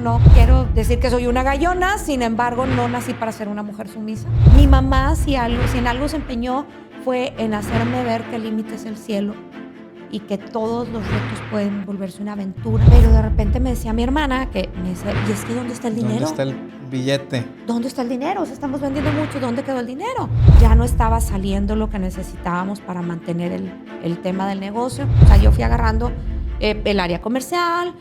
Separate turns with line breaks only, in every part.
no quiero decir que soy una gallona, sin embargo, no nací para ser una mujer sumisa. Mi mamá, si en algo se empeñó, fue en hacerme ver que el límite es el cielo y que todos los retos pueden volverse una aventura. Pero de repente me decía mi hermana, ¿y es que dónde está el dinero?
¿Dónde está el billete?
¿Dónde está el dinero? O sea, estamos vendiendo mucho, ¿dónde quedó el dinero? Ya no estaba saliendo lo que necesitábamos para mantener el tema del negocio. O sea, yo fui agarrando el área comercial,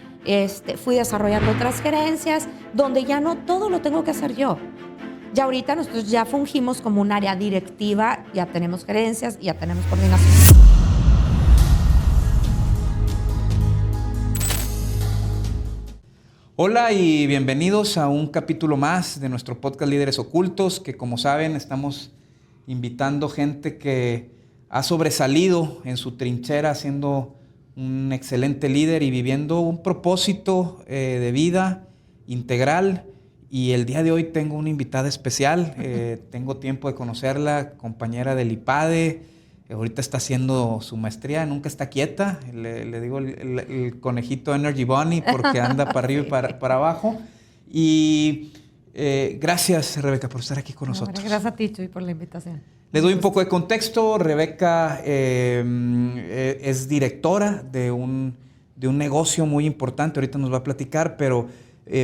fui desarrollando otras gerencias, donde ya no todo lo tengo que hacer yo. Ya ahorita nosotros ya fungimos como un área directiva, ya tenemos gerencias, ya tenemos coordinación.
Hola y bienvenidos a un capítulo más de nuestro podcast Líderes Ocultos, que como saben estamos invitando gente que ha sobresalido en su trinchera siendo un excelente líder y viviendo un propósito de vida integral. Y el día de hoy tengo una invitada especial, tengo tiempo de conocerla, compañera del IPADE, ahorita está haciendo su maestría, nunca está quieta, le digo el conejito Energy Bunny porque anda para arriba y para abajo. Y gracias, Rebeca, por estar aquí con nosotros.
Gracias a ti, Chuy, por la invitación.
Le doy un poco de contexto. Rebeca es directora de un negocio muy importante, ahorita nos va a platicar, pero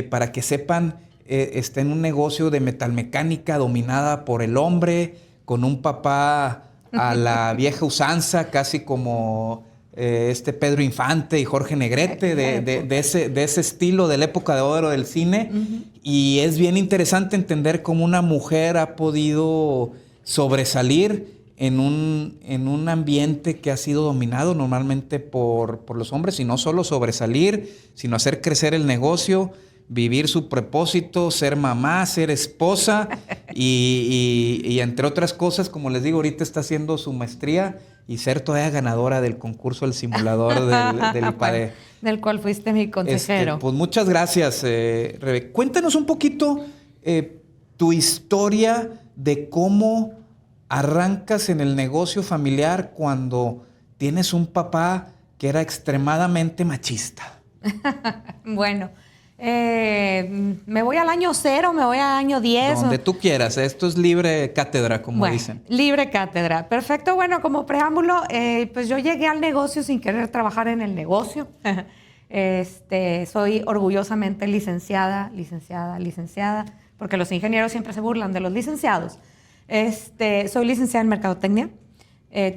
para que sepan, está en un negocio de metalmecánica dominada por el hombre, con un papá a la vieja usanza, casi como Pedro Infante y Jorge Negrete, de ese estilo de la época de oro del cine. Uh-huh. Y es bien interesante entender cómo una mujer ha podido sobresalir en un ambiente que ha sido dominado normalmente por los hombres, y no solo sobresalir, sino hacer crecer el negocio, vivir su propósito, ser mamá, ser esposa y entre otras cosas, como les digo, ahorita está haciendo su maestría y ser todavía ganadora del concurso del simulador del IPADE.
Del cual fuiste mi consejero.
Pues muchas gracias, Rebeca. Cuéntanos un poquito tu historia de cómo arrancas en el negocio familiar cuando tienes un papá que era extremadamente machista.
Bueno, me voy al año 0, me voy al año 10.
Donde tú quieras, esto es libre cátedra, como dicen.
Libre cátedra, perfecto. Bueno, como preámbulo, pues yo llegué al negocio sin querer trabajar en el negocio. Soy orgullosamente licenciada, porque los ingenieros siempre se burlan de los licenciados. Soy licenciada en Mercadotecnia.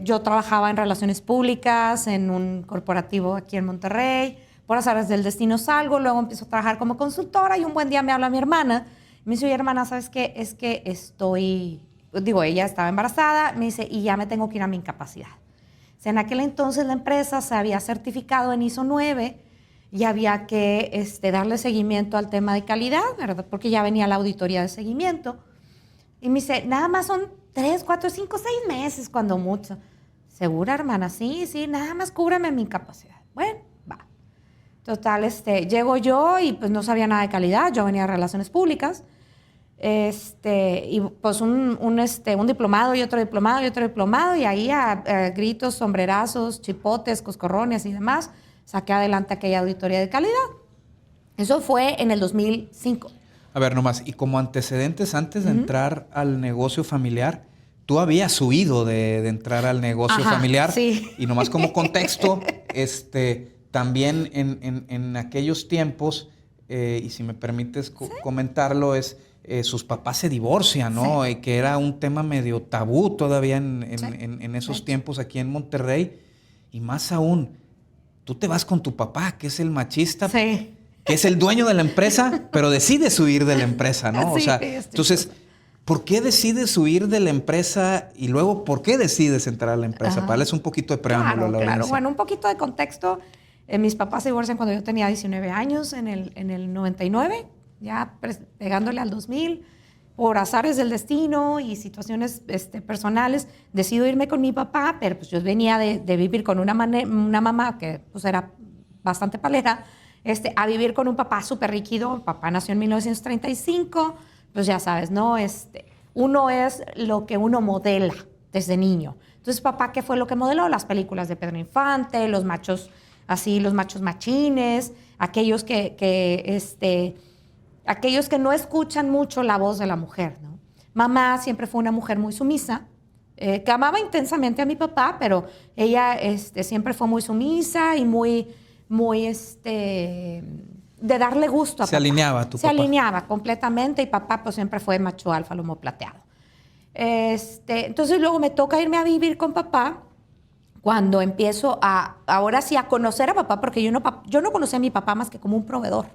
Yo trabajaba en relaciones públicas en un corporativo aquí en Monterrey. Por azares del destino salgo, luego empiezo a trabajar como consultora y un buen día me habla mi hermana. Me dice, oye, hermana, ¿sabes qué? Es que ella estaba embarazada, me dice, y ya me tengo que ir a mi incapacidad. O sea, en aquel entonces la empresa se había certificado en ISO 9 y había que darle seguimiento al tema de calidad, ¿verdad? Porque ya venía la auditoría de seguimiento. Y me dice, nada más son 3, 4, 5, 6 meses cuando mucho. ¿Segura, hermana? Sí, nada más cúbrame mi incapacidad. Bueno, va. Total, llego yo y pues no sabía nada de calidad, yo venía de relaciones públicas, y pues un diplomado y otro diplomado, y ahí a gritos, sombrerazos, chipotes, coscorrones y demás, saqué adelante aquella auditoría de calidad. Eso fue en el 2005.
A ver, nomás, y como antecedentes, antes de entrar al negocio familiar, tú habías huido de entrar al negocio familiar.
Sí.
Y nomás como contexto, también en aquellos tiempos, y si me permites comentarlo, sus papás se divorcian, ¿no?
Sí.
Que era un tema medio tabú todavía en esos tiempos aquí en Monterrey. Y más aún, tú te vas con tu papá, que es el machista,
sí,
que es el dueño de la empresa, pero decides huir de la empresa, ¿no?
Sí,
o sea, entonces, ¿por qué decides huir de la empresa y luego por qué decides entrar a la empresa? Para darles un poquito de preámbulo a la audiencia.
Claro, bueno, un poquito de contexto. Mis papás se divorcian cuando yo tenía 19 años, en el 99, ya pegándole al 2000. Por azares del destino y situaciones personales, decido irme con mi papá, pero pues yo venía de vivir con una mamá que pues era bastante palera, a vivir con un papá súper rígido. Papá nació en 1935, pues ya sabes, ¿no? Uno es lo que uno modela desde niño. Entonces, papá, ¿qué fue lo que modeló? Las películas de Pedro Infante, los machos machines, aquellos que aquellos que no escuchan mucho la voz de la mujer, ¿no? Mamá siempre fue una mujer muy sumisa, que amaba intensamente a mi papá, pero ella siempre fue muy sumisa y muy de darle gusto a papá.
Se alineaba a tu
Se
papá.
alineaba completamente y papá pues siempre fue macho alfa, lomo plateado. Entonces luego me toca irme a vivir con papá cuando empiezo ahora sí a conocer a papá, porque yo no conocía a mi papá más que como un proveedor.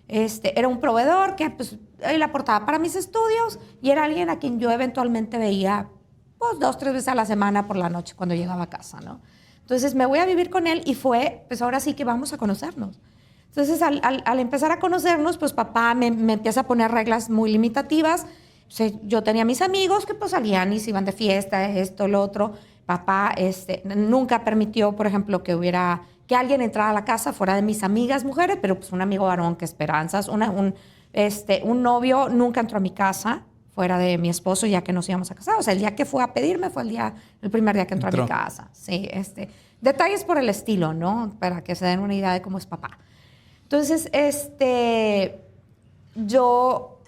Era un proveedor que pues, él aportaba para mis estudios y era alguien a quien yo eventualmente veía pues 2, 3 veces a la semana por la noche cuando llegaba a casa, ¿no? Entonces me voy a vivir con él y fue, pues ahora sí que vamos a conocernos. Entonces al empezar a conocernos, pues papá me empieza a poner reglas muy limitativas. O sea, yo tenía mis amigos que pues salían y se iban de fiesta, esto, lo otro. Papá nunca permitió, por ejemplo, que alguien entrara a la casa fuera de mis amigas mujeres, pero pues un amigo varón, que esperanzas. Un novio nunca entró a mi casa fuera de mi esposo ya que nos íbamos a casar. O sea, el día que fue a pedirme fue el primer día que entró a mi casa. Sí, detalles por el estilo, ¿no? Para que se den una idea de cómo es papá. Entonces, yo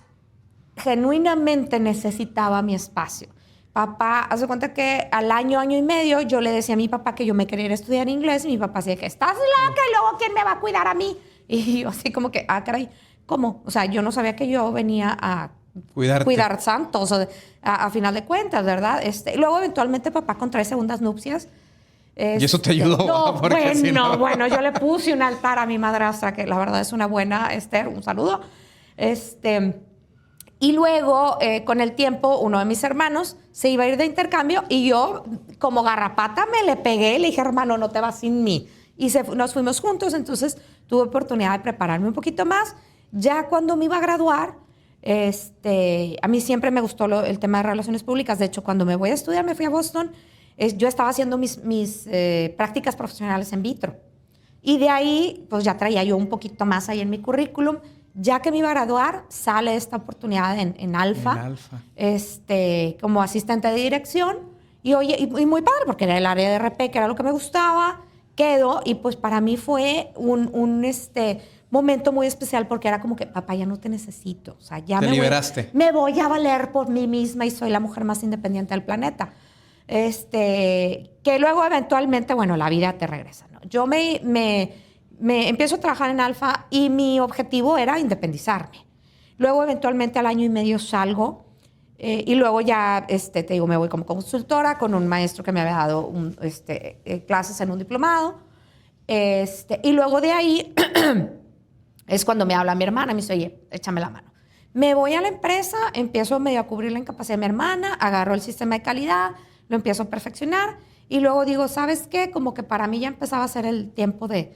genuinamente necesitaba mi espacio. Papá, hace cuenta que al año y medio, yo le decía a mi papá que yo me quería ir a estudiar inglés y mi papá decía que estás loca y luego ¿quién me va a cuidar a mí? Y yo así como que, caray, ¿cómo? O sea, yo no sabía que yo venía a cuidar santos, a final de cuentas, ¿verdad? Luego eventualmente papá contrae segundas nupcias.
¿Y eso te ayudó?
No, bueno, yo le puse un altar a mi madrastra, que la verdad es una buena, Esther, un saludo. Y luego, con el tiempo, uno de mis hermanos se iba a ir de intercambio y yo, como garrapata, me le pegué y le dije, hermano, no te vas sin mí. Y nos fuimos juntos, entonces tuve oportunidad de prepararme un poquito más. Ya cuando me iba a graduar, a mí siempre me gustó el tema de relaciones públicas. De hecho, cuando me voy a estudiar, me fui a Boston, yo estaba haciendo mis prácticas profesionales en vitro. Y de ahí, pues ya traía yo un poquito más ahí en mi currículum. Ya que me iba a graduar, sale esta oportunidad en Alfa, como asistente de dirección. Y muy padre, porque era el área de RP, que era lo que me gustaba. Quedo, y pues para mí fue un momento muy especial, porque era como que, papá, ya no te necesito. O sea, ya
te liberaste.
Me voy a valer por mí misma y soy la mujer más independiente del planeta. Que luego eventualmente, bueno, la vida te regresa, ¿no? Yo me empiezo a trabajar en Alfa y mi objetivo era independizarme. Luego, eventualmente, al año y medio salgo y luego ya, te digo, me voy como consultora con un maestro que me había dado clases en un diplomado. Y luego de ahí es cuando me habla mi hermana y me dice, oye, échame la mano. Me voy a la empresa, empiezo medio a cubrir la incapacidad de mi hermana, agarro el sistema de calidad, lo empiezo a perfeccionar y luego digo, ¿sabes qué? Como que para mí ya empezaba a ser el tiempo de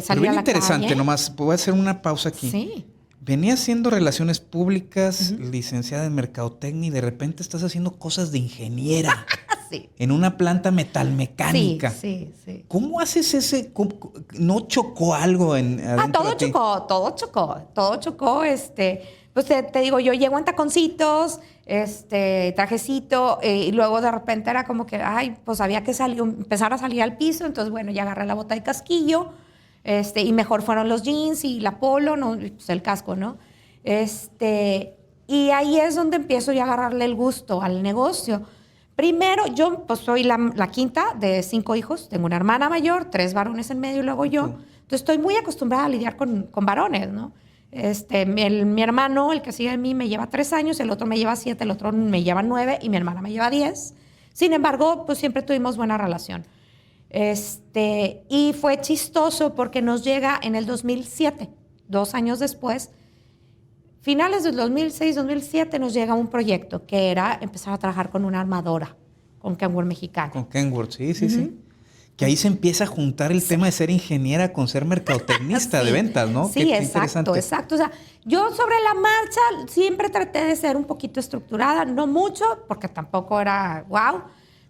salir a la
interesante,
calle.
nomás, voy a hacer una pausa aquí.
Sí.
Venía haciendo relaciones públicas, licenciada en mercadotecnia y de repente estás haciendo cosas de ingeniera.
Sí.
En una planta metalmecánica.
Sí.
¿Cómo haces ese? ¿No chocó algo
Todo chocó. Pues te digo, yo llego en taconcitos, trajecito, y luego de repente era como que, pues había que empezar a salir al piso, entonces bueno, ya agarré la bota de casquillo, y mejor fueron los jeans y la polo, ¿no? Pues el casco, ¿no? Y ahí es donde empiezo ya a agarrarle el gusto al negocio. Primero, yo pues soy la quinta de 5 hijos, tengo una hermana mayor, 3 varones en medio y luego yo, entonces estoy muy acostumbrada a lidiar con varones, ¿no? Mi hermano, el que sigue de mí, me lleva 3 años, el otro me lleva 7, el otro me lleva 9 y mi hermana me lleva 10. Sin embargo, pues siempre tuvimos buena relación. Y fue chistoso porque nos llega en el 2007, 2 años después, finales del 2006, 2007, nos llega un proyecto que era empezar a trabajar con una armadora, con Kenworth Mexicana.
Con Kenworth, sí. Que ahí se empieza a juntar el tema de ser ingeniera con ser mercadotecnista de ventas, ¿no?
Sí, exacto. O sea, yo sobre la marcha siempre traté de ser un poquito estructurada, no mucho, porque tampoco era wow,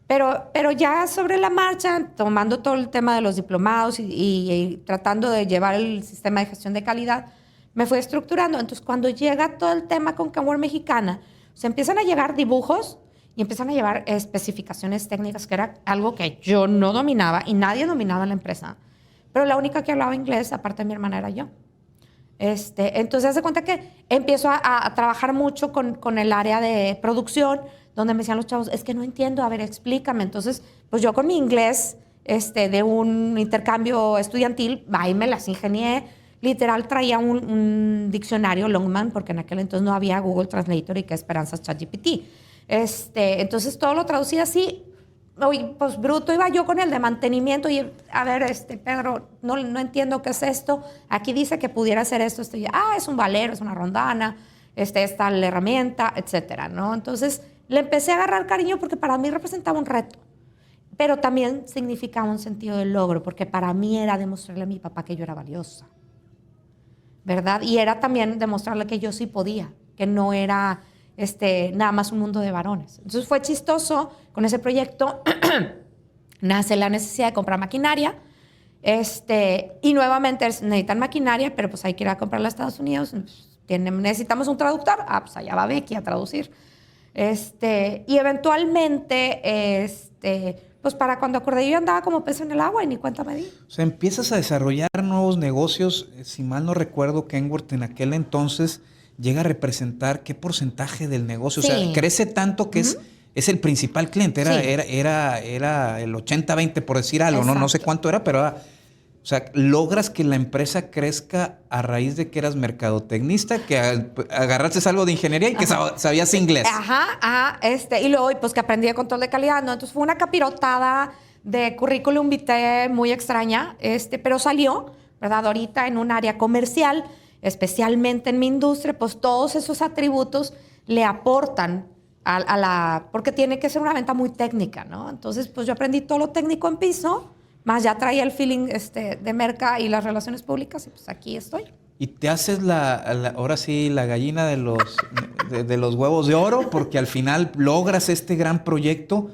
pero ya sobre la marcha, tomando todo el tema de los diplomados y tratando de llevar el sistema de gestión de calidad, me fui estructurando. Entonces, cuando llega todo el tema con Kenworth Mexicana, se empiezan a llegar dibujos y empiezan a llevar especificaciones técnicas, que era algo que yo no dominaba y nadie dominaba en la empresa. Pero la única que hablaba inglés, aparte de mi hermana, era yo. Entonces, hace cuenta que empiezo a trabajar mucho con el área de producción, donde me decían los chavos, es que no entiendo, a ver, explícame. Entonces, pues yo con mi inglés de un intercambio estudiantil, ahí me las ingenié. Literal, traía un diccionario Longman, porque en aquel entonces no había Google Translator y qué esperanzas ChatGPT. Entonces, todo lo traducía así. Oye, pues bruto iba yo con el de mantenimiento y a ver, Pedro, no entiendo qué es esto. Aquí dice que pudiera hacer esto. Es un valero, es una rondana, está la herramienta, etcétera, ¿no? Entonces le empecé a agarrar cariño porque para mí representaba un reto, pero también significaba un sentido de logro, porque para mí era demostrarle a mi papá que yo era valiosa, ¿verdad? Y era también demostrarle que yo sí podía, que no era nada más un mundo de varones. Entonces fue chistoso con ese proyecto. Nace la necesidad de comprar maquinaria. Y nuevamente necesitan maquinaria, pero pues hay que ir a comprarla a Estados Unidos. Necesitamos un traductor. Pues allá va Becky a traducir. Y eventualmente, pues para cuando acordé, yo andaba como pez en el agua y ni cuenta me di.
O sea, empiezas a desarrollar nuevos negocios. Si mal no recuerdo, Kenworth en aquel entonces llega a representar qué porcentaje del negocio. Sí. O sea, crece tanto que es el principal cliente. Era el 80-20 por decir algo, ¿no? No sé cuánto era, pero o sea, logras que la empresa crezca a raíz de que eras mercadotecnista, que agarraste algo de ingeniería y que sabías inglés.
Y luego, pues que aprendí de control de calidad, ¿no? Entonces fue una capirotada de currículum vitae muy extraña, pero salió, ¿verdad? Ahorita en un área comercial, especialmente en mi industria, pues todos esos atributos le aportan porque tiene que ser una venta muy técnica, ¿no? Entonces, pues yo aprendí todo lo técnico en piso, más ya traía el feeling de merca y las relaciones públicas, y pues aquí estoy.
Y te haces ahora sí la gallina de los huevos de oro, porque al final logras este gran proyecto.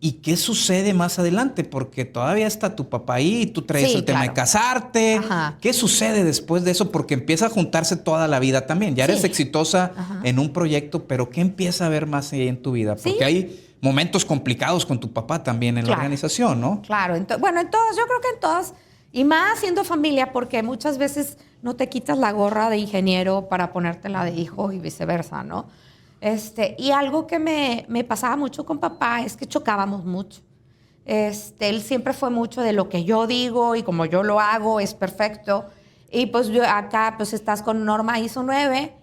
¿Y qué sucede más adelante? Porque todavía está tu papá ahí y tú traes el tema de casarte. Ajá. ¿Qué sucede después de eso? Porque empieza a juntarse toda la vida también. Ya eres exitosa en un proyecto, pero ¿qué empieza a ver más ahí en tu vida? Porque hay momentos complicados con tu papá también en la organización, ¿no?
Claro. Bueno, en todas, yo creo que en todas. Y más siendo familia, porque muchas veces no te quitas la gorra de ingeniero para ponértela de hijo y viceversa, ¿no? Y algo que me pasaba mucho con papá es que chocábamos mucho. Él siempre fue mucho de lo que yo digo y como yo lo hago es perfecto. Y pues yo acá pues estás con norma ISO 9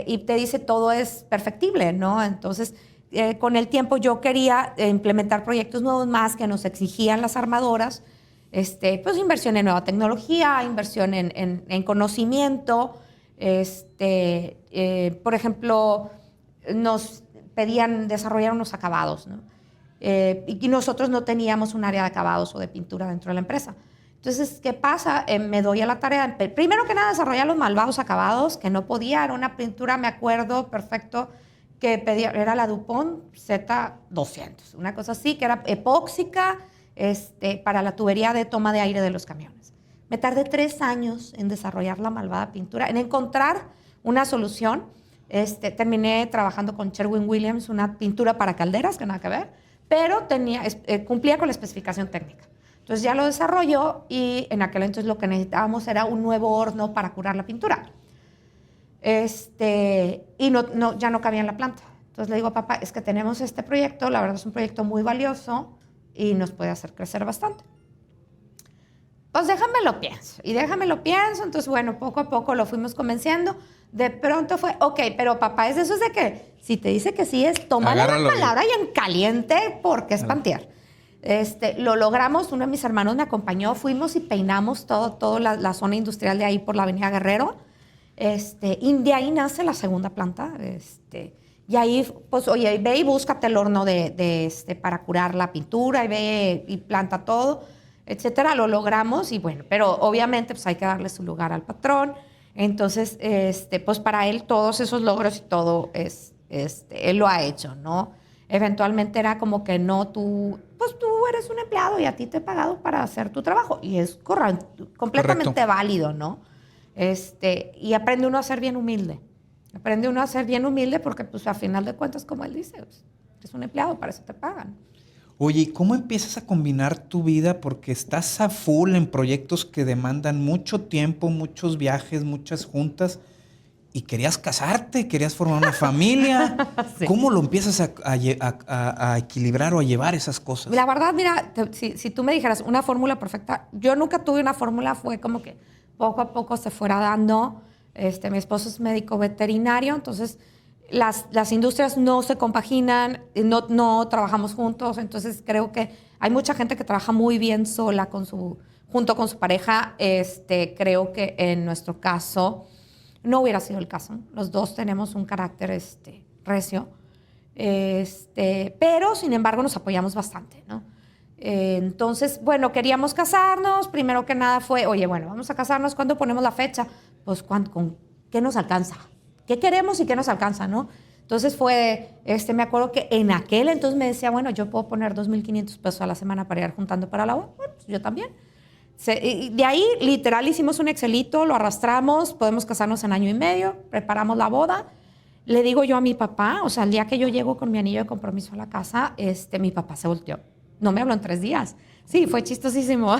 y te dice todo es perfectible, ¿no? Entonces, con el tiempo yo quería implementar proyectos nuevos más que nos exigían las armadoras. Pues inversión en nueva tecnología, inversión en conocimiento. Por ejemplo, nos pedían desarrollar unos acabados, ¿no? Y nosotros no teníamos un área de acabados o de pintura dentro de la empresa. Entonces, ¿qué pasa? Me doy a la tarea, primero que nada, desarrollar los malvados acabados, que no podía, era una pintura, me acuerdo perfecto, que pedía, era la Dupont Z200, una cosa así, que era epóxica para la tubería de toma de aire de los camiones. Me tardé 3 años en desarrollar la malvada pintura, en encontrar una solución. Terminé trabajando con Sherwin-Williams, una pintura para calderas, que nada que ver, pero cumplía con la especificación técnica. Entonces ya lo desarrolló y en aquel entonces lo que necesitábamos era un nuevo horno para curar la pintura. Y ya no cabía en la planta. Entonces le digo, papá, es que tenemos este proyecto, la verdad es un proyecto muy valioso y nos puede hacer crecer bastante. Pues déjame lo pienso. Entonces, bueno, poco a poco lo fuimos convenciendo. De pronto fue, ok, pero papá, es eso de que si te dice que sí es, tómale la palabra y en caliente porque es pantear. Lo logramos, uno de mis hermanos me acompañó, fuimos y peinamos toda la zona industrial de ahí por la Avenida Guerrero. Y de ahí nace la segunda planta. Y ahí, pues, oye, ve y búscate el horno para curar la pintura y ve y planta todo, etcétera. Lo logramos y bueno, pero obviamente pues hay que darle su lugar al patrón. Entonces, pues para él todos esos logros y todo él lo ha hecho, ¿no? Eventualmente era como que no, tú eres un empleado y a ti te he pagado para hacer tu trabajo. Y es completamente válido, ¿no? Y aprende uno a ser bien humilde. Aprende uno a ser bien humilde porque, pues, a final de cuentas, como él dice, pues, eres un empleado, para eso te pagan.
Oye, ¿y cómo empiezas a combinar tu vida? Porque estás a full en proyectos que demandan mucho tiempo, muchos viajes, muchas juntas. Y querías casarte, querías formar una familia.
Sí.
¿Cómo lo empiezas a equilibrar o a llevar esas cosas?
La verdad, mira, si tú me dijeras una fórmula perfecta, yo nunca tuve una fórmula, fue como que poco a poco se fuera dando. Mi esposo es médico veterinario, entonces las industrias no se compaginan, no trabajamos juntos, entonces creo que hay mucha gente que trabaja muy bien sola junto con su pareja. Creo que en nuestro caso no hubiera sido el caso. Los dos tenemos un carácter recio. Pero sin embargo nos apoyamos bastante, ¿no? Entonces, bueno, queríamos casarnos. Primero que nada fue, oye, bueno, vamos a casarnos. ¿Cuándo ponemos la fecha? Pues, ¿con qué nos alcanza? ¿Qué queremos y qué nos alcanza, no? Entonces me acuerdo que en aquel entonces me decía, bueno, yo puedo poner 2,500 pesos a la semana para ir juntando para la boda. Bueno, pues yo también. Y de ahí, literal, hicimos un Excelito, lo arrastramos, podemos casarnos en año y medio, preparamos la boda. Le digo yo a mi papá, o sea, el día que yo llego con mi anillo de compromiso a la casa, mi papá se volteó. No me habló en 3 días. Sí, fue chistosísimo,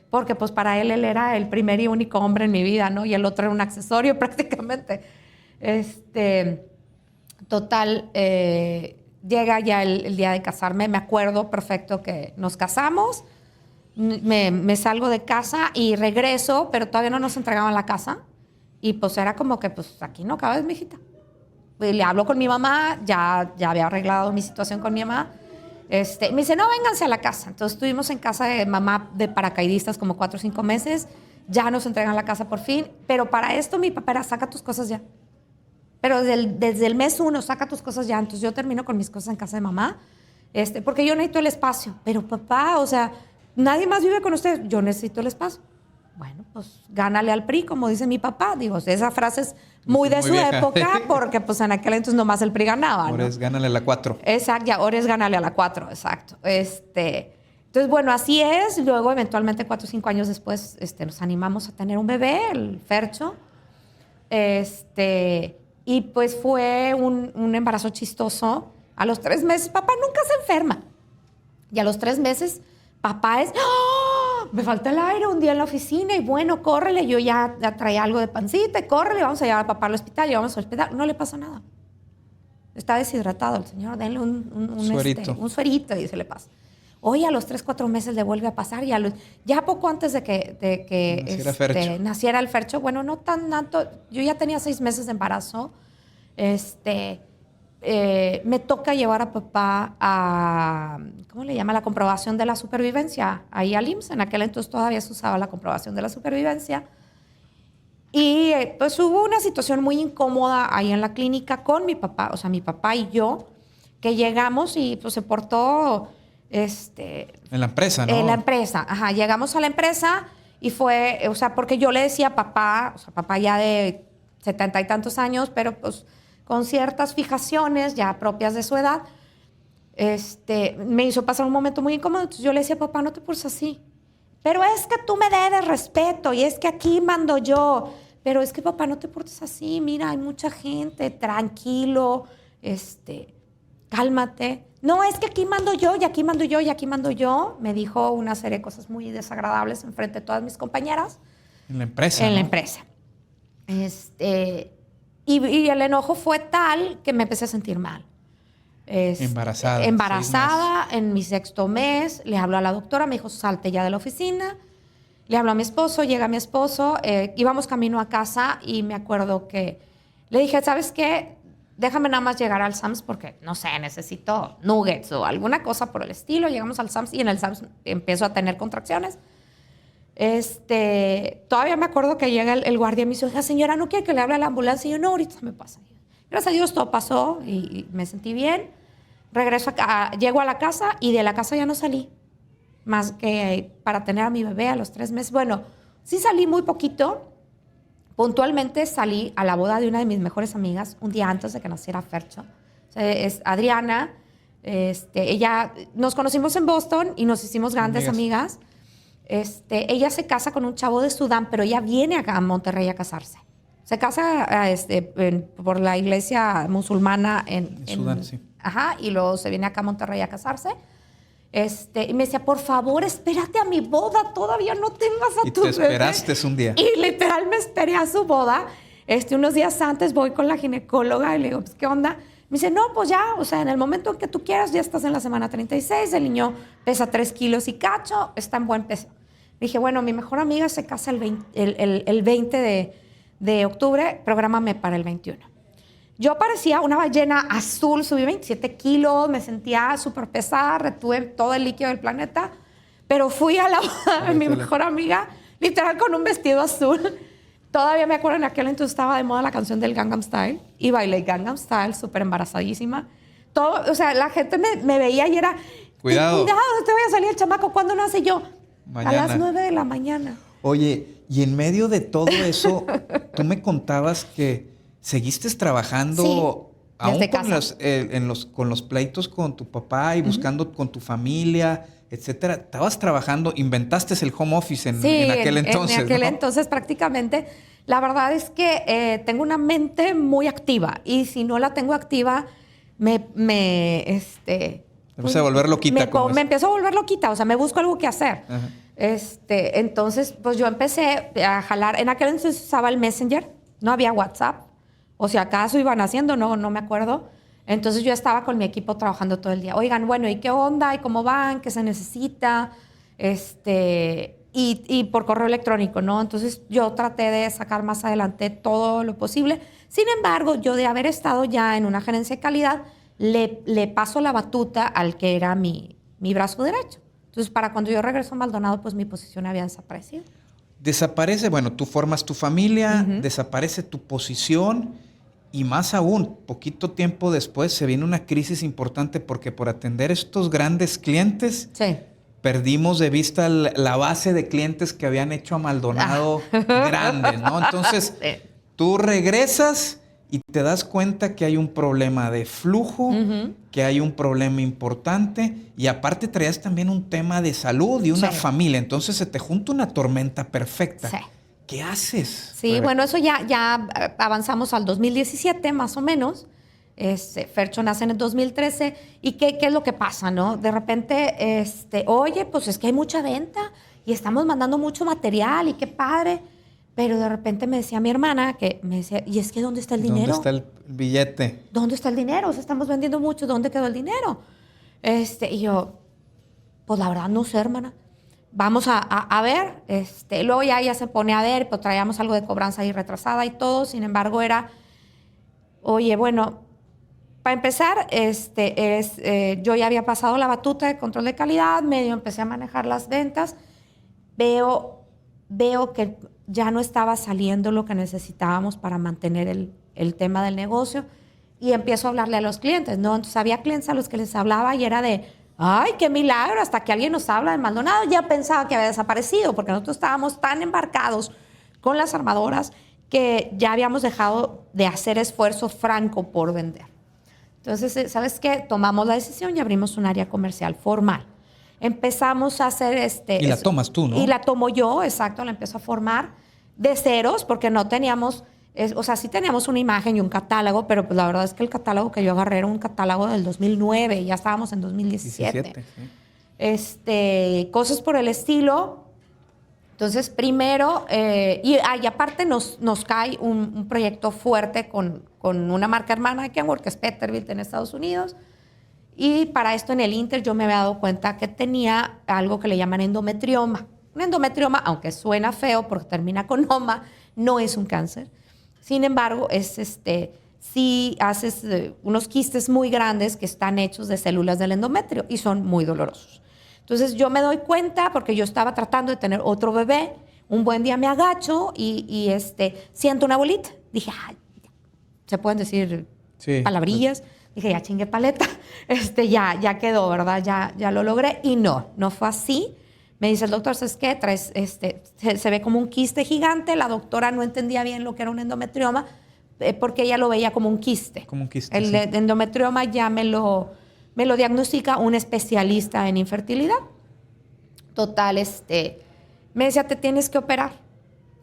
porque pues para él era el primer y único hombre en mi vida, ¿no? Y el otro era un accesorio prácticamente. Total, llega ya el día de casarme. Me acuerdo perfecto que nos casamos. Me salgo de casa y regreso, pero todavía no nos entregaban la casa. Y pues era como que, pues aquí no cabes, mijita. Le hablo con mi mamá, ya había arreglado mi situación con mi mamá. Me dice, no, vénganse a la casa. Entonces estuvimos en casa de mamá de paracaidistas como 4 o 5 meses. Ya nos entregan la casa por fin. Pero para esto mi papá era, saca tus cosas ya. Pero desde el mes 1, saca tus cosas ya. Entonces yo termino con mis cosas en casa de mamá, porque yo necesito el espacio. Pero papá, o sea, nadie más vive con usted. Yo necesito el espacio. Bueno, pues gánale al PRI, como dice mi papá. Digo, esa frase es muy de su
vieja.
época, porque pues en aquel entonces nomás el PRI ganaba,
Ahora
¿no?
es gánale a la 4.
Exacto, y ahora es gánale a la 4, exacto. Entonces, bueno, así es. Luego, eventualmente, 4 o 5 años después, nos animamos a tener un bebé, el Fercho. Y pues fue un embarazo chistoso. A los 3 meses, papá nunca se enferma. Y a los 3 meses, papá es... ¡Oh! Me falta el aire un día en la oficina y bueno, córrele. Yo ya traía algo de pancita y córrele, vamos a llevar a papá al hospital. Llevamos al hospital. No le pasa nada. Está deshidratado el señor. Denle un
suerito.
Un suerito y se le pasa. Hoy a los 3, 4 meses le vuelve a pasar. Ya poco antes de que naciera el Fercho, bueno, no tanto. Yo ya tenía 6 meses de embarazo. Me toca llevar a papá a, ¿cómo le llama? La comprobación de la supervivencia, ahí al IMSS. En aquel entonces todavía se usaba la comprobación de la supervivencia. Y pues hubo una situación muy incómoda ahí en la clínica con mi papá, o sea, mi papá y yo, que llegamos y pues se portó...
en la empresa, ¿no?
En la empresa, ajá. Llegamos a la empresa y fue, o sea, porque yo le decía a papá, o sea, papá ya de 70 y tantos años, pero pues con ciertas fijaciones ya propias de su edad, me hizo pasar un momento muy incómodo. Entonces yo le decía, papá, no te pulses así. Pero es que tú me debes respeto y es que aquí mando yo. Pero es que, papá, no te portes así. Mira, hay mucha gente, tranquilo, cálmate. No, es que aquí mando yo y aquí mando yo y aquí mando yo. Me dijo una serie de cosas muy desagradables enfrente de todas mis compañeras.
En la empresa,
En
¿no?
la empresa. Y el enojo fue tal que me empecé a sentir mal.
Embarazada.
Embarazada, en mi 6º mes. Le habló a la doctora, me dijo, salte ya de la oficina. Le habló a mi esposo, llega mi esposo. Íbamos camino a casa y me acuerdo que le dije, ¿sabes qué? Déjame nada más llegar al Sam's porque, no sé, necesito nuggets o alguna cosa por el estilo. Llegamos al Sam's y en el Sam's empiezo a tener contracciones. Todavía me acuerdo que llega el guardia y me dice, oiga, señora, ¿no quiere que le hable a la ambulancia? Y yo, no, ahorita me pasa. Gracias a Dios todo pasó y me sentí bien. Regreso acá, llego a la casa y de la casa ya no salí. Más que para tener a mi bebé a los 3 meses. Bueno, sí salí muy poquito. Puntualmente salí a la boda de una de mis mejores amigas un día antes de que naciera Fercho. O sea, es Adriana. Ella, nos conocimos en Boston y nos hicimos grandes amigas. Ella se casa con un chavo de Sudán, pero ella viene acá a Monterrey a casarse. Se casa por la iglesia musulmana en
Sudán, sí.
Ajá, y luego se viene acá a Monterrey a casarse. Y me decía, por favor, espérate a mi boda, todavía no tengas a tu bebé.
Y te esperaste un día.
Y literal me esperé a su boda. Unos días antes voy con la ginecóloga y le digo, pues, ¿qué onda? Me dice, no, pues ya, o sea, en el momento en que tú quieras, ya estás en la semana 36, el niño pesa 3 kilos y cacho, está en buen peso. Dije, bueno, mi mejor amiga se casa el 20 de octubre, prográmame para el 21. Yo parecía una ballena azul, subí 27 kilos, me sentía súper pesada, retuve todo el líquido del planeta, pero fui a la boda de mi mejor amiga, literal con un vestido azul. Todavía me acuerdo, en aquel entonces estaba de moda la canción del Gangnam Style y bailé Gangnam Style, súper embarazadísima. Todo, o sea, la gente me veía y era,
cuidado,
no te vaya a salir el chamaco. ¿Cuándo nace? Yo?
Mañana.
A las 9 de la mañana.
Oye, y en medio de todo eso, tú me contabas que seguiste trabajando,
sí,
aún
desde
con
casa.
con los pleitos con tu papá y buscando con tu familia, etcétera. Estabas trabajando, inventaste el home office en aquel entonces.
En aquel entonces prácticamente. La verdad es que tengo una mente muy activa y si no la tengo activa, me
empieza a volver loquita.
Me empiezo a volver loquita, o sea, me busco algo que hacer.
Ajá.
Entonces, pues yo empecé a jalar. En aquel entonces usaba el Messenger, no había WhatsApp. O si acaso iban haciendo, no me acuerdo. Entonces yo estaba con mi equipo trabajando todo el día. Oigan, bueno, ¿y qué onda? ¿Y cómo van? ¿Qué se necesita? Y por correo electrónico, ¿no? Entonces yo traté de sacar más adelante todo lo posible. Sin embargo, yo de haber estado ya en una gerencia de calidad, le paso la batuta al que era mi brazo derecho. Entonces, para cuando yo regreso a Maldonado, pues mi posición había desaparecido.
Desaparece, bueno, tú formas tu familia, desaparece tu posición y más aún, poquito tiempo después se viene una crisis importante porque por atender estos grandes clientes,
sí,
perdimos de vista la base de clientes que habían hecho a Maldonado grandes, ¿no? Entonces, sí, tú regresas y te das cuenta que hay un problema de flujo, que hay un problema importante y aparte traías también un tema de salud y una familia. Entonces se te junta una tormenta perfecta. Sí. ¿Qué haces?
Sí, bueno, eso ya avanzamos al 2017 más o menos. Fercho nace en el 2013. ¿Y qué es lo que pasa, no? De repente, oye, pues es que hay mucha venta y estamos mandando mucho material y qué padre. Pero de repente me decía mi hermana, que me decía, ¿y es que dónde está el dinero?
¿Dónde está el billete?
¿Dónde está el dinero? O sea, estamos vendiendo mucho, ¿dónde quedó el dinero? Y yo, pues la verdad no sé, hermana. Vamos a ver. Luego ya ella se pone a ver, pues traíamos algo de cobranza ahí retrasada y todo. Sin embargo, era, oye, bueno, para empezar, yo ya había pasado la batuta de control de calidad, medio empecé a manejar las ventas. Veo que ya no estaba saliendo lo que necesitábamos para mantener el tema del negocio y empiezo a hablarle a los clientes, ¿no? Entonces había clientes a los que les hablaba y era de, ¡ay, qué milagro! Hasta que alguien nos habla de Maldonado, ya pensaba que había desaparecido porque nosotros estábamos tan embarcados con las armadoras que ya habíamos dejado de hacer esfuerzo franco por vender. Entonces, ¿sabes qué? Tomamos la decisión y abrimos un área comercial formal. Empezamos a hacer
Y la tomas tú, ¿no?
Y la tomo yo, exacto, la empiezo a formar de ceros porque no teníamos, o sea, sí teníamos una imagen y un catálogo, pero pues la verdad es que el catálogo que yo agarré era un catálogo del 2009 y ya estábamos en 2017. Sí. Cosas por el estilo. Entonces, primero, y aparte nos cae un proyecto fuerte con una marca hermana de Kenworth, que es Peterbilt en Estados Unidos. Y para esto en el Inter yo me había dado cuenta que tenía algo que le llaman endometrioma. Un endometrioma, aunque suena feo porque termina con oma, no es un cáncer. Sin embargo, sí haces unos quistes muy grandes que están hechos de células del endometrio y son muy dolorosos. Entonces yo me doy cuenta porque yo estaba tratando de tener otro bebé. Un buen día me agacho y siento una bolita. Dije, ay, se pueden decir palabrillas. Dije, ya chingue paleta, ya quedó, ¿verdad? Ya lo logré. Y no fue así. Me dice el doctor, ¿sabes qué? Traes, se ve como un quiste gigante. La doctora no entendía bien lo que era un endometrioma porque ella lo veía como un quiste.
Como un quiste,
El endometrioma ya me lo diagnostica un especialista en infertilidad. Total, me decía, te tienes que operar.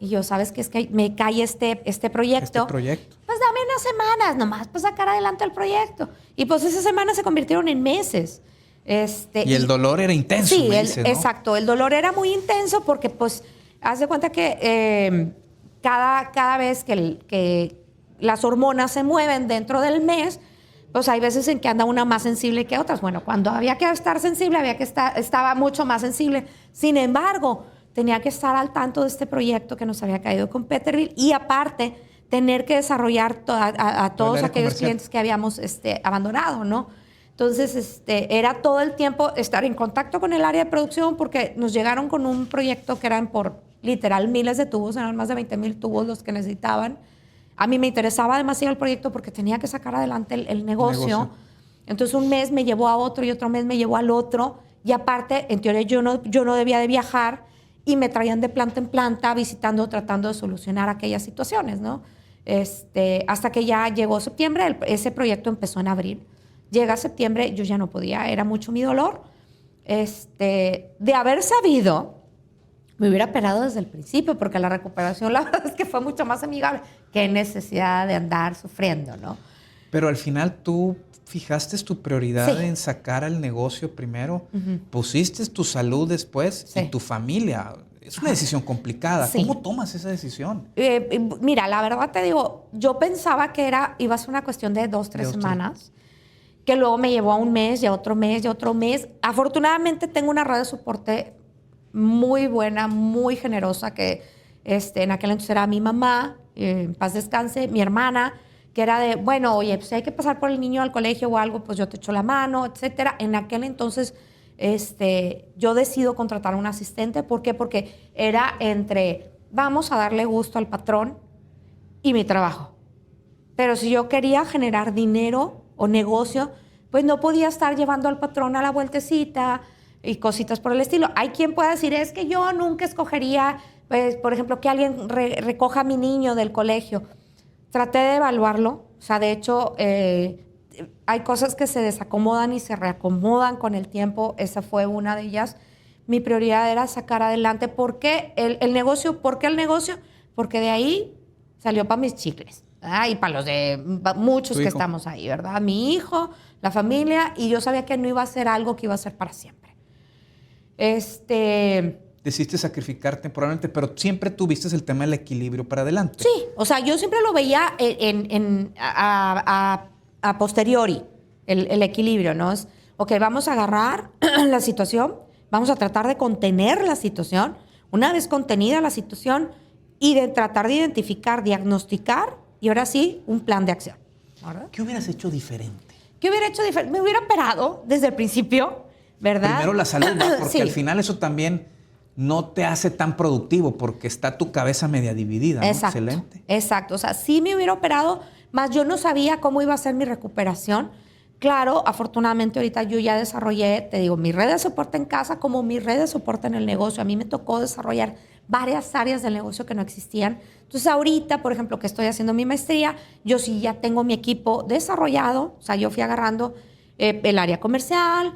Y yo, ¿sabes qué? Es que me cae este proyecto. Pues dame unas semanas nomás para sacar adelante el proyecto. Y pues esas semanas se convirtieron en meses.
Y el dolor era intenso,
sí,
me dices, ¿no?
exacto. El dolor era muy intenso porque, pues, haz de cuenta que cada vez que las hormonas se mueven dentro del mes, pues hay veces en que anda una más sensible que otras. Bueno, cuando había que estar sensible, estaba mucho más sensible. Sin embargo, tenía que estar al tanto de este proyecto que nos había caído con Peterbilt y aparte tener que desarrollar a todos aquellos clientes que habíamos abandonado, ¿no? Entonces, era todo el tiempo estar en contacto con el área de producción porque nos llegaron con un proyecto que eran por literal miles de tubos, eran más de 20,000 tubos los que necesitaban. A mí me interesaba demasiado el proyecto porque tenía que sacar adelante el negocio. Entonces, un mes me llevó a otro y otro mes me llevó al otro. Y aparte, en teoría, yo no debía de viajar y me traían de planta en planta visitando, tratando de solucionar aquellas situaciones, ¿no? Hasta que ya llegó septiembre, ese proyecto empezó en abril. Llega septiembre, yo ya no podía, era mucho mi dolor. De haber sabido, me hubiera operado desde el principio, porque la recuperación, la verdad es que fue mucho más amigable. Qué necesidad de andar sufriendo, ¿no?
Pero al final tú fijaste tu prioridad
Sí.
en sacar al negocio primero, pusiste tu salud después
Sí.
y tu familia. Es una decisión complicada.
Sí.
¿Cómo tomas esa decisión?
Mira, la verdad te digo, yo pensaba que iba a ser una cuestión de 2, 3 semanas, que luego me llevó a un mes, ya otro mes, ya otro mes. Afortunadamente tengo una red de soporte muy buena, muy generosa, que en aquel entonces era mi mamá, en paz descanse, mi hermana, que era de, bueno, oye, pues si hay que pasar por el niño al colegio o algo, pues yo te echo la mano, etcétera. En aquel entonces, yo decido contratar a un asistente. ¿Por qué? Porque era entre, vamos a darle gusto al patrón y mi trabajo. Pero si yo quería generar dinero o negocio, pues no podía estar llevando al patrón a la vueltecita y cositas por el estilo. Hay quien pueda decir, es que yo nunca escogería, pues, por ejemplo, que alguien recoja a mi niño del colegio. Traté de evaluarlo. O sea, de hecho, hay cosas que se desacomodan y se reacomodan con el tiempo. Esa fue una de ellas. Mi prioridad era sacar adelante. ¿Por qué el negocio? ¿Por qué el negocio? Porque de ahí salió para mis chicles. Y para los de muchos que estamos ahí, ¿verdad? Mi hijo, la familia, y yo sabía que no iba a ser algo que iba a ser para siempre.
Decidiste sacrificar temporalmente, pero siempre tuviste el tema del equilibrio para adelante.
Sí, o sea, yo siempre lo veía a posteriori, el equilibrio, ¿no? Es, ok, vamos a agarrar la situación, vamos a tratar de contener la situación, una vez contenida la situación, y de tratar de identificar, diagnosticar, y ahora sí, un plan de acción. ¿Verdad?
¿Qué hubieras hecho diferente?
¿Qué hubiera hecho diferente? Me hubiera operado desde el principio, ¿verdad?
Primero la salud, ¿no? Porque
sí.
al final eso también no te hace tan productivo porque está tu cabeza media dividida, ¿no?
Exacto,
Excelente.
Exacto. O sea, sí me hubiera operado, más yo no sabía cómo iba a ser mi recuperación. Claro, afortunadamente ahorita yo ya desarrollé, te digo, mi red de soporte en casa como mi red de soporte en el negocio. A mí me tocó desarrollar varias áreas del negocio que no existían. Entonces ahorita, por ejemplo, que estoy haciendo mi maestría, yo sí ya tengo mi equipo desarrollado. O sea, yo fui agarrando el área comercial,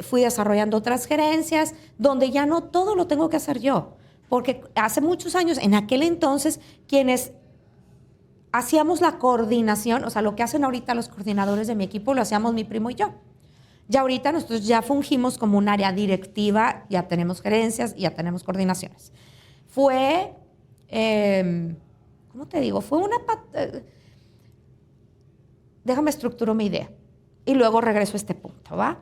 fui desarrollando otras gerencias, donde ya no todo lo tengo que hacer yo. Porque hace muchos años, en aquel entonces, quienes hacíamos la coordinación, o sea, lo que hacen ahorita los coordinadores de mi equipo, lo hacíamos mi primo y yo. Ya ahorita nosotros ya fungimos como un área directiva, ya tenemos gerencias, ya tenemos coordinaciones. Fue, ¿cómo te digo? Fue una... déjame estructurar mi idea y luego regreso a este punto, ¿va?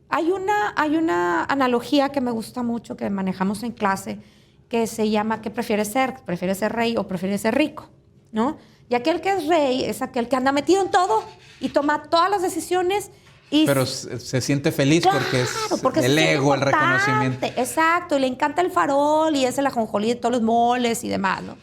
Hay una analogía que me gusta mucho, que manejamos en clase, que se llama ¿qué prefieres ser? ¿Prefieres ser rey o prefieres ser rico? ¿No? Y aquel que es rey es aquel que anda metido en todo y toma todas las decisiones.
Pero se siente feliz, claro, porque es el ego, el reconocimiento.
Exacto, y le encanta el farol y es el ajonjolí de todos los moles y demás, ¿no?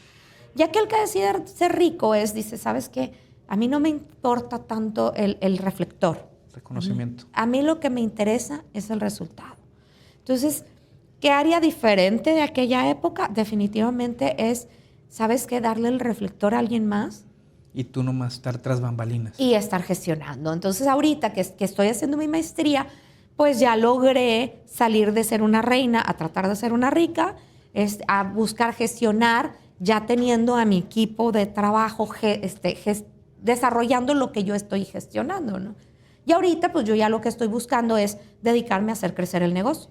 Y aquel que decide ser rico dice, ¿sabes qué? A mí no me importa tanto el reflector.
Reconocimiento.
A mí lo que me interesa es el resultado. Entonces, ¿qué haría diferente de aquella época? Definitivamente es, ¿sabes qué? Darle el reflector a alguien más.
Y tú nomás estar tras bambalinas.
Y estar gestionando. Entonces, ahorita que estoy haciendo mi maestría, pues ya logré salir de ser una reina a tratar de ser una rica, a buscar gestionar, ya teniendo a mi equipo de trabajo desarrollando lo que yo estoy gestionando, ¿no? Y ahorita, pues yo ya lo que estoy buscando es dedicarme a hacer crecer el negocio.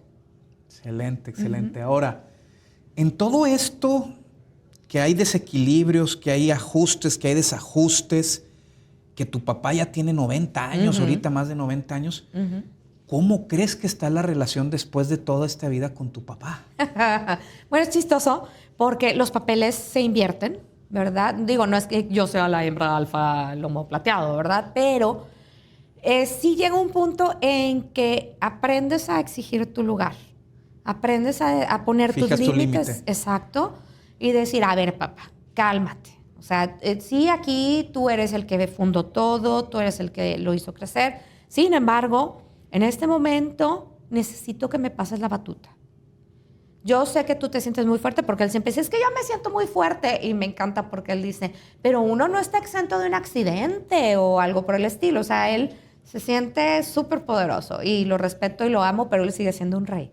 Excelente, excelente. Ahora, en todo esto que hay desequilibrios, que hay ajustes, que hay desajustes, que tu papá ya tiene 90 años, ahorita más de 90 años, ¿cómo crees que está la relación después de toda esta vida con tu papá?
Bueno, es chistoso porque los papeles se invierten, ¿verdad? Digo, no es que yo sea la hembra alfa lomo plateado, ¿verdad? Pero sí llega un punto en que aprendes a exigir tu lugar, aprendes a poner tus límites, exacto, y decir, a ver, papá, cálmate. O sea, sí, aquí tú eres el que fundó todo, tú eres el que lo hizo crecer. Sin embargo, en este momento necesito que me pases la batuta. Yo sé que tú te sientes muy fuerte porque él siempre dice, es que yo me siento muy fuerte. Y me encanta porque él dice, pero uno no está exento de un accidente o algo por el estilo. O sea, él se siente súper poderoso y lo respeto y lo amo, pero él sigue siendo un rey.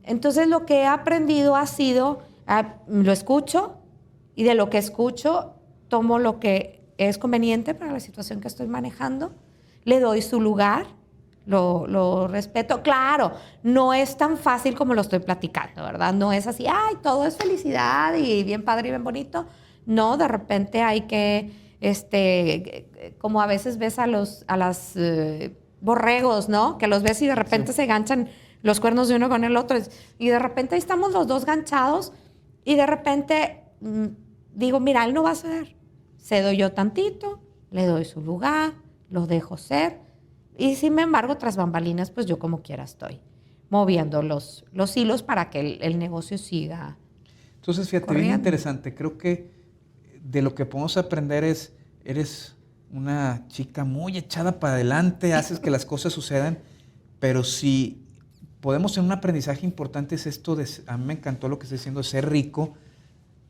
Entonces, lo que he aprendido ha sido, lo escucho y de lo que escucho tomo lo que es conveniente para la situación que estoy manejando, le doy su lugar, lo respeto. Claro, no es tan fácil como lo estoy platicando, ¿verdad? No es así, ay, todo es felicidad y bien padre y bien bonito. No, de repente hay que, como a veces ves a los borregos, ¿no? Que los ves y de repente se ganchan los cuernos de uno con el otro. Y de repente ahí estamos los dos ganchados y de repente digo, mira, él no va a ceder. Cedo yo tantito, le doy su lugar, lo dejo ser. Y sin embargo, tras bambalinas, pues yo como quiera estoy moviendo los hilos para que el negocio siga.
Entonces, fíjate, corriendo. Bien interesante. Creo que de lo que podemos aprender es, eres una chica muy echada para adelante, haces que las cosas sucedan, pero si podemos tener un aprendizaje importante es esto de, a mí me encantó lo que estás diciendo, de ser rico.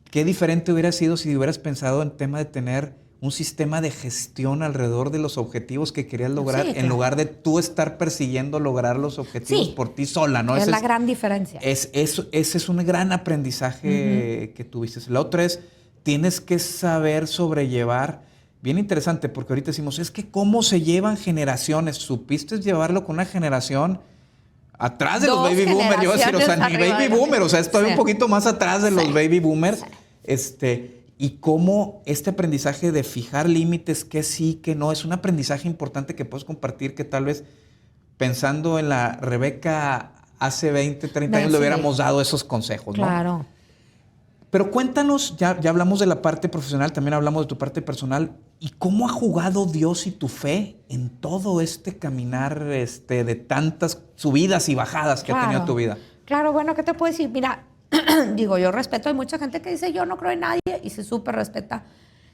Qué diferente hubiera sido si hubieras pensado en tema de tener un sistema de gestión alrededor de los objetivos que querías lograr, sí, en lugar de tú estar persiguiendo lograr los objetivos por ti sola, ¿no?
Es la gran diferencia.
Ese es un gran aprendizaje que tuviste. La otra es, tienes que saber sobrellevar, bien interesante, porque ahorita decimos, es que cómo se llevan generaciones, supiste llevarlo con una generación atrás de los baby boomers, yo iba a decir, o sea, ni baby boomer, o sea, estoy un poquito más atrás de los baby boomers, y cómo este aprendizaje de fijar límites, que sí, que no, es un aprendizaje importante que puedes compartir, que tal vez pensando en la Rebeca hace 20, 30 años le hubiéramos dado esos consejos, ¿no?
Claro.
Pero cuéntanos, ya hablamos de la parte profesional, también hablamos de tu parte personal, ¿y cómo ha jugado Dios y tu fe en todo este caminar de tantas subidas y bajadas que ha tenido tu vida?
Claro, bueno, ¿qué te puedo decir? Mira, digo, yo respeto, hay mucha gente que dice, yo no creo en nadie, y se súper respeta.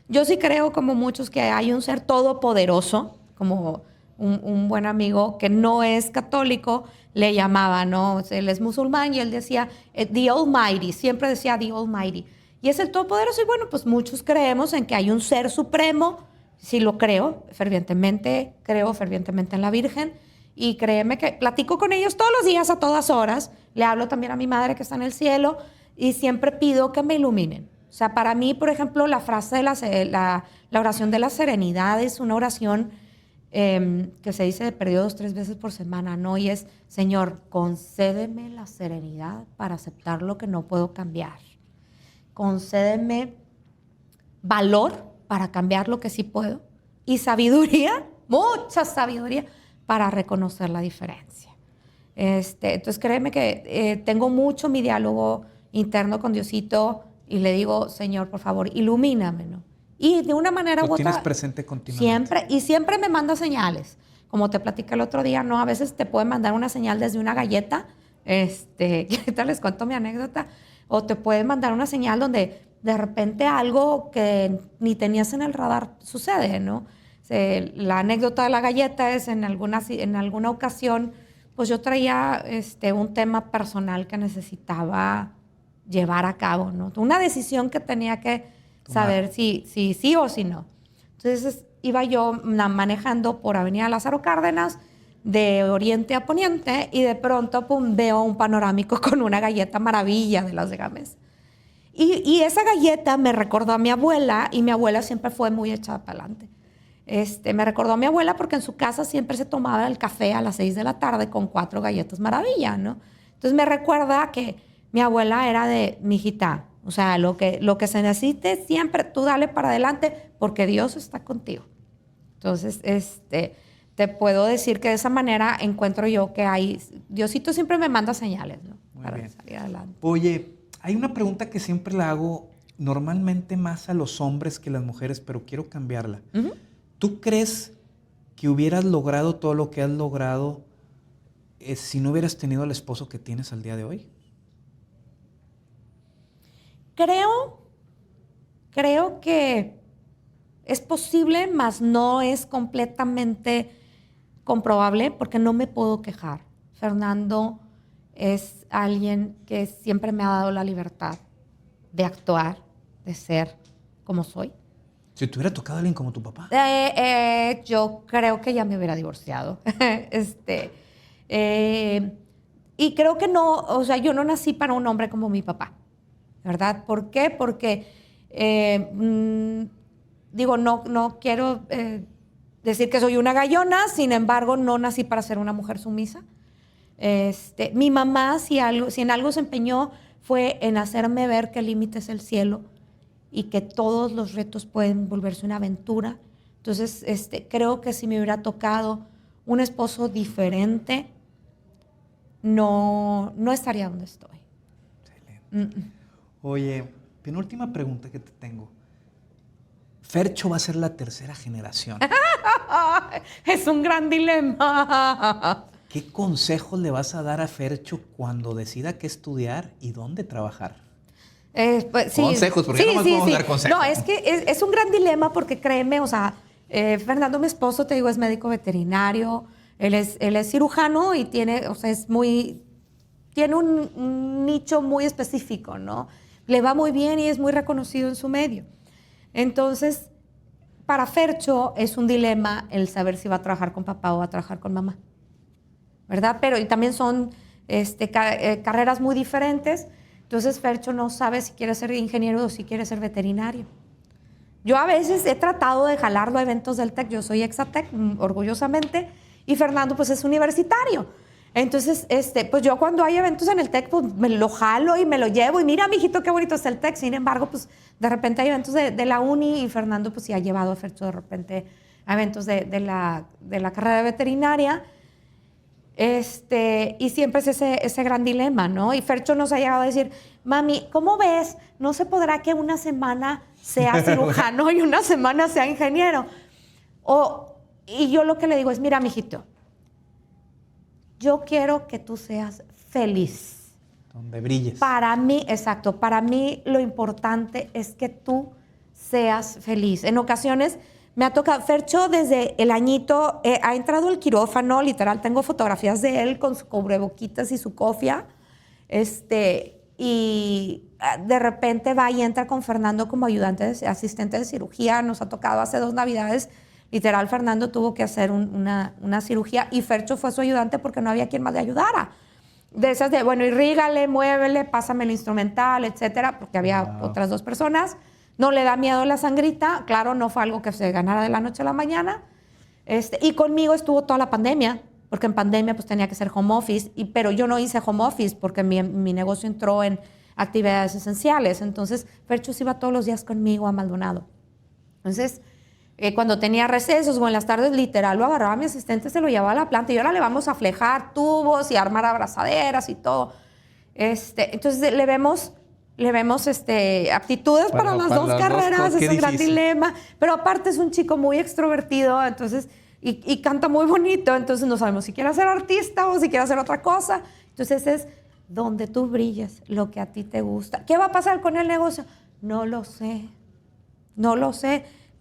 Yo sí creo, como muchos, que hay un ser todopoderoso, como un buen amigo que no es católico, le llamaba, ¿no? Él es musulmán y él decía, The Almighty, siempre decía The Almighty. Y es el todopoderoso y bueno, pues muchos creemos en que hay un ser supremo, sí lo creo fervientemente en la Virgen y créeme que platico con ellos todos los días a todas horas, le hablo también a mi madre que está en el cielo y siempre pido que me iluminen. O sea, para mí, por ejemplo, la frase de la oración de la serenidad es una oración que se dice de perdido 2 o 3 veces por semana, ¿no? Y es, Señor, concédeme la serenidad para aceptar lo que no puedo cambiar. Concédeme valor para cambiar lo que sí puedo. Y sabiduría, mucha sabiduría, para reconocer la diferencia. Entonces, créeme que tengo mucho mi diálogo interno con Diosito y le digo, Señor, por favor, ilumíname, ¿no? Y de una manera u otra...
Lo tienes presente continuamente.
Siempre me manda señales. Como te platicé el otro día, ¿no? A veces te puede mandar una señal desde una galleta. Ahorita les cuento mi anécdota. O te puede mandar una señal donde de repente algo que ni tenías en el radar sucede, ¿no? La anécdota de la galleta es en alguna ocasión, pues yo traía un tema personal que necesitaba llevar a cabo, ¿no? Una decisión que tenía que saber si sí o si no. Entonces iba yo manejando por Avenida Lázaro Cárdenas de oriente a poniente y de pronto pum, veo un panorámico con una galleta maravilla de las de Gámez. Y esa galleta me recordó a mi abuela y mi abuela siempre fue muy echada para adelante. Me recordó a mi abuela porque en su casa siempre se tomaba el café a las 6 de la tarde con 4 galletas Maravilla, ¿no? Entonces me recuerda que mi abuela era de, mijita, o sea, lo que se necesite siempre, tú dale para adelante porque Dios está contigo. Entonces, te puedo decir que de esa manera encuentro yo que Diosito siempre me manda señales, ¿no? Para salir adelante.
Oye, hay una pregunta que siempre la hago normalmente más a los hombres que a las mujeres, pero quiero cambiarla. Uh-huh. ¿Tú crees que hubieras logrado todo lo que has logrado si no hubieras tenido al esposo que tienes al día de hoy?
Creo que es posible, mas no es completamente comprobable porque no me puedo quejar. Fernando es alguien que siempre me ha dado la libertad de actuar, de ser como soy.
Si te hubiera tocado a alguien como tu papá.
Yo creo que ya me hubiera divorciado. Y creo que no, o sea, yo no nací para un hombre como mi papá, ¿verdad? ¿Por qué? Porque, no quiero decir que soy una gallona, sin embargo, no nací para ser una mujer sumisa. Mi mamá, si en algo se empeñó, fue en hacerme ver que el límite es el cielo y que todos los retos pueden volverse una aventura. Entonces, creo que si me hubiera tocado un esposo diferente, no estaría donde estoy.
Excelente. Oye, penúltima pregunta que te tengo. Fercho va a ser la tercera generación.
Es un gran dilema.
¿Qué consejos le vas a dar a Fercho cuando decida qué estudiar y dónde trabajar?
Pues, sí.
Consejos, porque no más podemos dar consejos.
No, es que es un gran dilema porque créeme, o sea, Fernando, mi esposo, te digo, es médico veterinario, él es cirujano y tiene un nicho muy específico, ¿no? Le va muy bien y es muy reconocido en su medio. Entonces, para Fercho es un dilema el saber si va a trabajar con papá o va a trabajar con mamá, ¿verdad? Pero y también son carreras muy diferentes. Entonces, Fercho no sabe si quiere ser ingeniero o si quiere ser veterinario. Yo a veces he tratado de jalarlo a eventos del TEC. Yo soy Exatec, orgullosamente, y Fernando, pues, es universitario. Entonces, pues, yo cuando hay eventos en el TEC, pues, me lo jalo y me lo llevo. Y mira, mijito, qué bonito está el TEC. Sin embargo, pues, de repente hay eventos de la uni y Fernando, pues, sí ha llevado a Fercho de repente a eventos de la carrera veterinaria. Y siempre es ese gran dilema, ¿no? Y Fercho nos ha llegado a decir, mami, ¿cómo ves? ¿No se podrá que una semana sea cirujano y una semana sea ingeniero? Y yo lo que le digo es, mira, mijito, yo quiero que tú seas feliz.
Donde brilles.
Para mí, exacto, para mí lo importante es que tú seas feliz. En ocasiones me ha tocado, Fercho desde el añito ha entrado al quirófano, literal, tengo fotografías de él con su cubreboquitas y su cofia, y de repente va y entra con Fernando como asistente de cirugía. Nos ha tocado hace 2 Navidades, literal, Fernando tuvo que hacer una cirugía y Fercho fue su ayudante porque no había quien más le ayudara. De esas de, bueno, irrígale, muévele, pásame el instrumental, etcétera, porque había otras 2 personas. No le da miedo la sangrita, claro, no fue algo que se ganara de la noche a la mañana. Y conmigo estuvo toda la pandemia, porque en pandemia pues tenía que ser home office, pero yo no hice home office porque mi negocio entró en actividades esenciales. Entonces, Fercho se iba todos los días conmigo a Maldonado. Entonces, cuando tenía recesos o en las tardes, literal, lo agarraba a mi asistente, se lo llevaba a la planta y ahora le vamos a flejar tubos y armar abrazaderas y todo. Entonces, le vemos aptitudes para las 2 carreras, es un gran dilema, pero aparte es un chico muy extrovertido, entonces, y canta muy bonito, entonces no sabemos si quiere ser artista o si quiere hacer otra cosa. Entonces es donde tú brilles, lo que a ti te gusta. ¿Qué va a pasar con el negocio? No lo sé,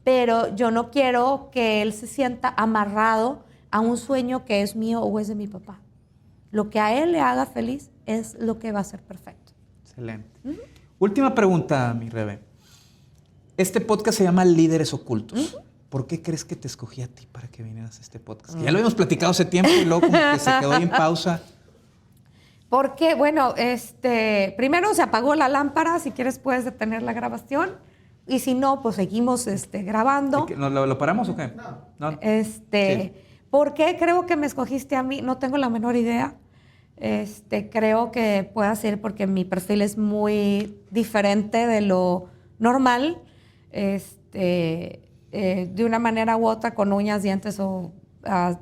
pero yo no quiero que él se sienta amarrado a un sueño que es mío o es de mi papá. Lo que a él le haga feliz es lo que va a ser perfecto.
Excelente. Última pregunta, mi Rebe. Este podcast se llama Líderes Ocultos. ¿Por qué crees que te escogí a ti para que vinieras a este podcast? Que ya lo habíamos platicado hace tiempo y luego como que se quedó ahí en pausa.
Porque, bueno, primero se apagó la lámpara. Si quieres puedes detener la grabación. y si no, pues seguimos grabando.
¿Lo paramos o qué? No.
Sí. ¿Por qué creo que me escogiste a mí? No tengo la menor idea. Creo que puede ser porque mi perfil es muy diferente de lo normal. De una manera u otra, con uñas, dientes o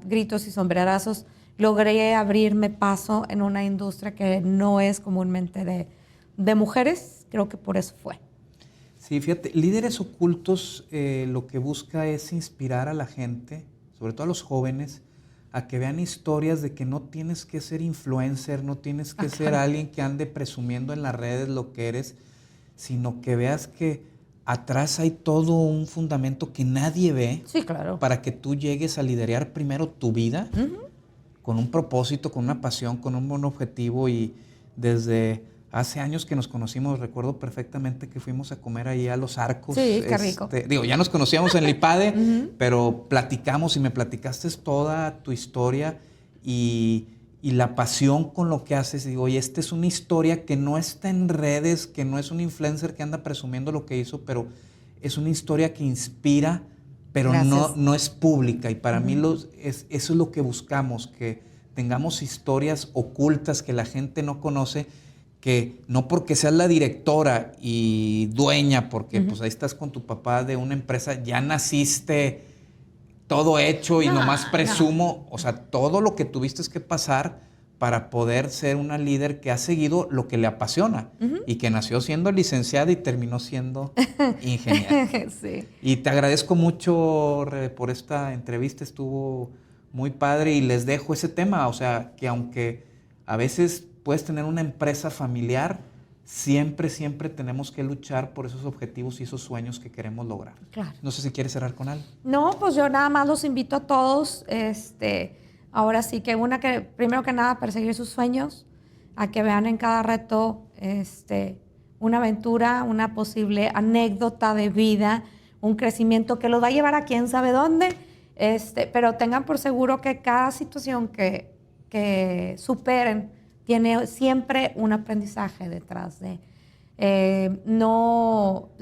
gritos y sombrerazos, logré abrirme paso en una industria que no es comúnmente de mujeres. Creo que por eso fue.
Sí, fíjate, Líderes Ocultos lo que busca es inspirar a la gente, sobre todo a los jóvenes, a que vean historias de que no tienes que ser influencer, no tienes que ser alguien que ande presumiendo en las redes lo que eres, sino que veas que atrás hay todo un fundamento que nadie ve.
Sí, claro.
Para que tú llegues a liderar primero tu vida con un propósito, con una pasión, con un buen objetivo. Y desde hace años que nos conocimos, recuerdo perfectamente que fuimos a comer ahí a Los Arcos.
Sí, qué rico.
Ya nos conocíamos en Lipade, pero platicamos y me platicaste toda tu historia y la pasión con lo que haces. Digo, oye, esta es una historia que no está en redes, que no es un influencer que anda presumiendo lo que hizo, pero es una historia que inspira, pero no es pública. Y para mí eso es lo que buscamos, que tengamos historias ocultas que la gente no conoce, que no porque seas la directora y dueña, porque pues ahí estás con tu papá de una empresa, ya naciste todo hecho y nomás presumo. O sea, todo lo que tuviste que pasar para poder ser una líder que ha seguido lo que le apasiona y que nació siendo licenciada y terminó siendo ingeniera.
Sí.
Y te agradezco mucho, Rebe, por esta entrevista. Estuvo muy padre y les dejo ese tema. O sea, que aunque a veces puedes tener una empresa familiar, siempre tenemos que luchar por esos objetivos y esos sueños que queremos lograr.
Claro.
No sé si quieres cerrar con algo.
No, pues yo nada más los invito a todos, ahora sí que primero que nada, perseguir sus sueños, a que vean en cada reto, una aventura, una posible anécdota de vida, un crecimiento que los va a llevar a quién sabe dónde, pero tengan por seguro que cada situación que superen tiene siempre un aprendizaje detrás de.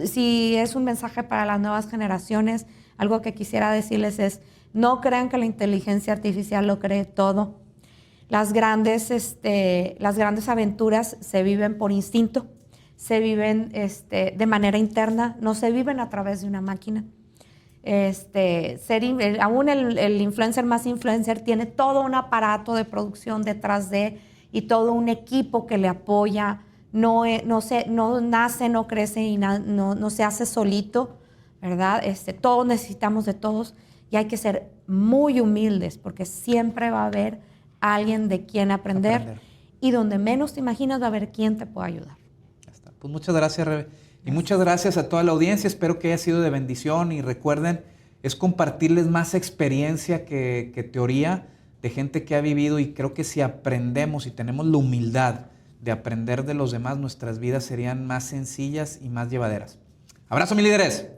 Si es un mensaje para las nuevas generaciones, algo que quisiera decirles es: no crean que la inteligencia artificial lo cree todo. Las grandes aventuras se viven por instinto, se viven de manera interna, no se viven a través de una máquina. Aún el influencer más influencer tiene todo un aparato de producción detrás y todo un equipo que le apoya. No nace, no crece y no se hace solito, ¿verdad? Todos necesitamos de todos y hay que ser muy humildes porque siempre va a haber alguien de quien aprender. Y donde menos te imaginas va a haber quien te pueda ayudar.
Ya está. Pues muchas gracias, Rebe. Y muchas gracias a toda la audiencia. Espero que haya sido de bendición y recuerden, es compartirles más experiencia que teoría de gente que ha vivido, y creo que si aprendemos y tenemos la humildad de aprender de los demás, nuestras vidas serían más sencillas y más llevaderas. Abrazo, mis líderes.